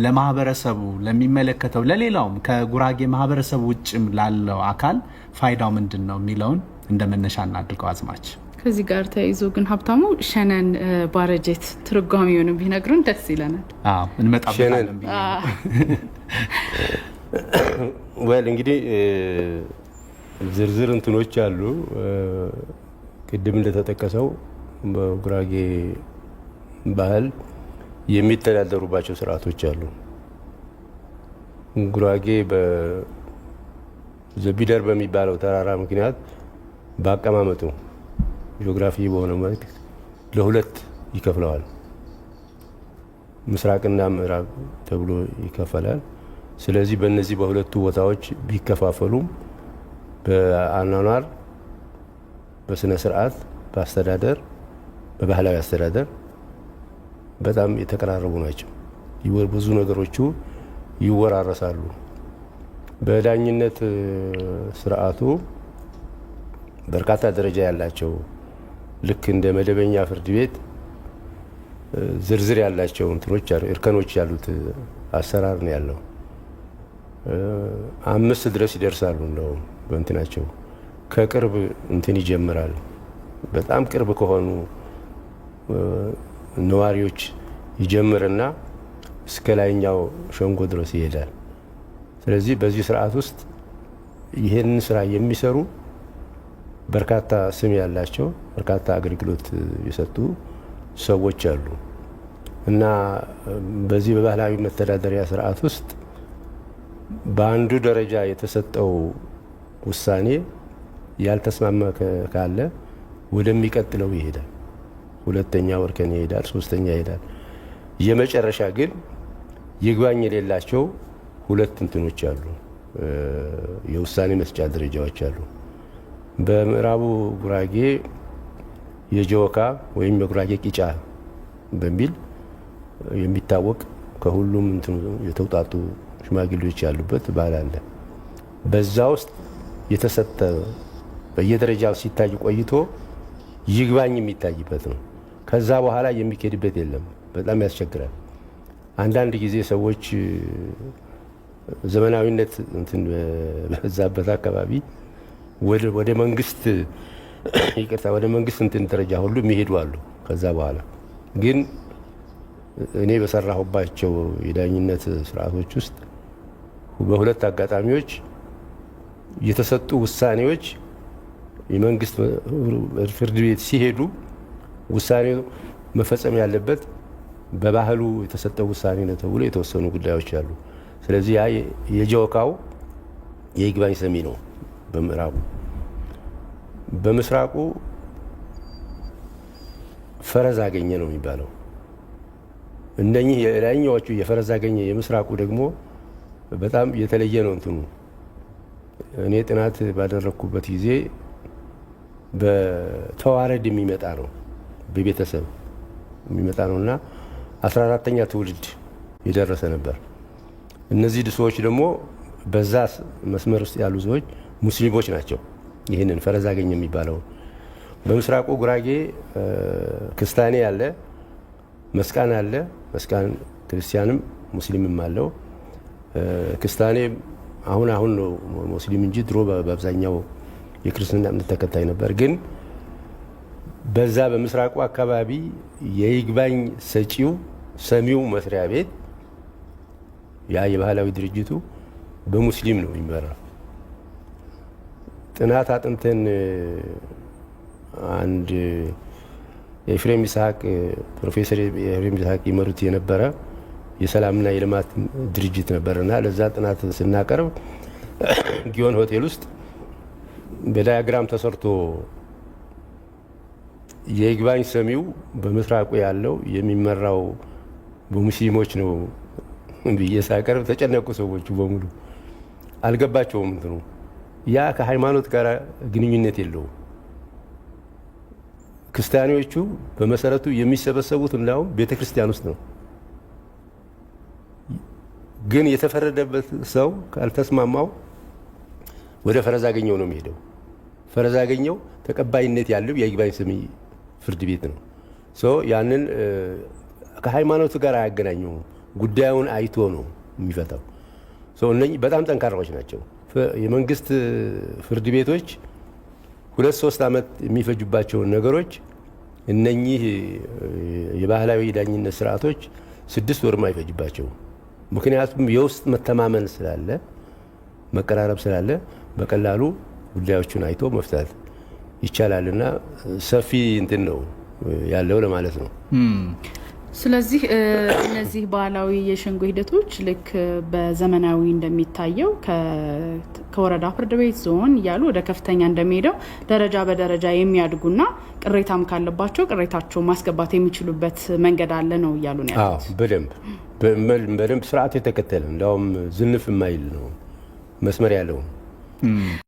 ለማህበረሰቡ ለሚመለከተው ለሌላውም ከጉራጌ ማህበረሰብ ውጭም ላለው አካል ፋይዳው ምንድነው የሚለውን እንደመነሻ እናድርገው አዝማች። ከዚህ ጋር ተያይዞ ግን ሀብታሙ ሸነን ባረጀት ትርጓሜውን ቢነግሩን ደስ ይለናል። እንመጣበታለን። ወል እንግዲህ ዝርዝር እንትኖች አሉ። ቅድም እንደተጠቀሰው በጉራጌ ባህል የሚተዳደሩባቸው ስርዓቶች አሉ። ጉራጌ በዘቢደር በሚባለው ተራራ ምክንያት በአቀማመጡ ጂኦግራፊ በሆነ መልክ ለሁለት ይከፍለዋል። ምስራቅና ምዕራብ ተብሎ ይከፈላል። ስለዚህ በእነዚህ በሁለቱ ቦታዎች ቢከፋፈሉም በአኗኗር፣ በስነ ስርዓት፣ በአስተዳደር፣ በባህላዊ አስተዳደር በጣም የተቀራረቡ ናቸው። ብዙ ነገሮቹ ይወራረሳሉ። በዳኝነት ስርዓቱ በርካታ ደረጃ ያላቸው ልክ እንደ መደበኛ ፍርድ ቤት ዝርዝር ያላቸው እንትኖች እርከኖች ያሉት አሰራር ነው ያለው። 5 ድረስ ይደርሳሉ። እንደውም በእንትናቸው ከቅርብ እንትን ይጀምራል። በጣም ቅርብ ከሆኑ ነዋሪዎች ይጀምርና እስከ ላይኛው ሸንጎ ድረስ ይሄዳል። ስለዚህ በዚህ ስርዓት ውስጥ ይህንን ስራ የሚሰሩ በርካታ ስም ያላቸው በርካታ አገልግሎት የሰጡ ሰዎች አሉ እና በዚህ በባህላዊ መተዳደሪያ ስርዓት ውስጥ በአንዱ ደረጃ የተሰጠው ውሳኔ ያልተስማማ ካለ ወደሚቀጥለው ይሄዳል። ሁለተኛ እርከን ይሄዳል፣ ሶስተኛ ይሄዳል። የመጨረሻ ግን ይግባኝ የሌላቸው ሁለት እንትኖች አሉ፣ የውሳኔ መስጫ ደረጃዎች አሉ። በምዕራቡ ጉራጌ የጆካ ወይም የጉራጌ ቂጫ በሚል የሚታወቅ ከሁሉም የተውጣጡ ሽማግሌዎች ያሉበት ባህል አለ። በዛ ውስጥ የተሰጠ በየደረጃው ሲታይ ቆይቶ ይግባኝ የሚታይበት ነው። ከዛ በኋላ የሚኬድበት የለም። በጣም ያስቸግራል። አንዳንድ ጊዜ ሰዎች ዘመናዊነት እንትን በዛበት አካባቢ ወደ መንግስት ይቅርታ ወደ መንግስት እንትን ደረጃ ሁሉ የሚሄዱ አሉ። ከዛ በኋላ ግን እኔ በሰራሁባቸው የዳኝነት ስርዓቶች ውስጥ በሁለት አጋጣሚዎች የተሰጡ ውሳኔዎች የመንግስት ፍርድ ቤት ሲሄዱ ውሳኔው መፈጸም ያለበት በባህሉ የተሰጠው ውሳኔ ነው ተብሎ የተወሰኑ ጉዳዮች አሉ። ስለዚህ ያ የጆካው የይግባኝ ሰሚ ነው በምዕራቡ። በምስራቁ ፈረዝ አገኘ ነው የሚባለው። እነኚህ የላይኛዎቹ የፈረዝ አገኘ፣ የምስራቁ ደግሞ በጣም የተለየ ነው እንትኑ። እኔ ጥናት ባደረግኩበት ጊዜ በተዋረድ የሚመጣ ነው፣ በቤተሰብ የሚመጣ ነው እና 14ኛ ትውልድ የደረሰ ነበር። እነዚህ ሰዎች ደግሞ በዛ መስመር ውስጥ ያሉ ሰዎች ሙስሊሞች ናቸው። ይህንን ፈረዝ አገኘ የሚባለው በምስራቁ ጉራጌ ክስታኔ አለ፣ መስቃን አለ። መስቃን ክርስቲያንም ሙስሊምም አለው። ክስታኔ አሁን ነው ሙስሊም እንጂ ድሮ በአብዛኛው የክርስትና እምነት ተከታይ ነበር። ግን በዛ በምስራቁ አካባቢ የይግባኝ ሰሚው መስሪያ ቤት ያ የባህላዊ ድርጅቱ በሙስሊም ነው የሚመራው። ጥናት አጥንተን አንድ የኤፍሬም ይስሐቅ ፕሮፌሰር ኤፍሬም ይስሐቅ ይመሩት የነበረ የሰላምና የልማት ድርጅት ነበርና ለዛ ጥናት ስናቀርብ ጊዮን ሆቴል ውስጥ በዳያግራም ተሰርቶ የይግባኝ ሰሚው በምስራቁ ያለው የሚመራው በሙስሊሞች ነው ብዬ ሳቀርብ ተጨነቁ ሰዎቹ በሙሉ። አልገባቸውም እንትኑ ያ ከሃይማኖት ጋር ግንኙነት የለውም። ክርስቲያኖቹ በመሰረቱ የሚሰበሰቡት እንዳውም ቤተክርስቲያን ውስጥ ነው። ግን የተፈረደበት ሰው ካልተስማማው ወደ ፈረዝ አገኘው ነው የሚሄደው። ፈረዝ አገኘው ተቀባይነት ያለው የይግባኝ ሰሚ ፍርድ ቤት ነው። ያንን ከሃይማኖቱ ጋር አያገናኘውም። ጉዳዩን አይቶ ነው የሚፈታው። እነኚህ በጣም ጠንካራዎች ናቸው። የመንግስት ፍርድ ቤቶች 2-3 ዓመት የሚፈጁባቸውን ነገሮች እነኚህ የባህላዊ ዳኝነት ስርዓቶች 6 ወርም አይፈጅባቸው። ምክንያቱም የውስጥ መተማመን ስላለ፣ መቀራረብ ስላለ በቀላሉ ጉዳዮቹን አይቶ መፍታት ይቻላልና ሰፊ እንትን ነው ያለው ለማለት ነው። ስለዚህ እነዚህ ባህላዊ የሸንጎ ሂደቶች ልክ በዘመናዊ እንደሚታየው ከወረዳ ፍርድ ቤት ዞን እያሉ ወደ ከፍተኛ እንደሚሄደው ደረጃ በደረጃ የሚያድጉና ቅሬታም ካለባቸው ቅሬታቸው ማስገባት የሚችሉበት መንገድ አለ ነው እያሉ ነው ያሉት። በደንብ ስርዓት የተከተለ እንዳውም ዝንፍ የማይል ነው መስመር ያለው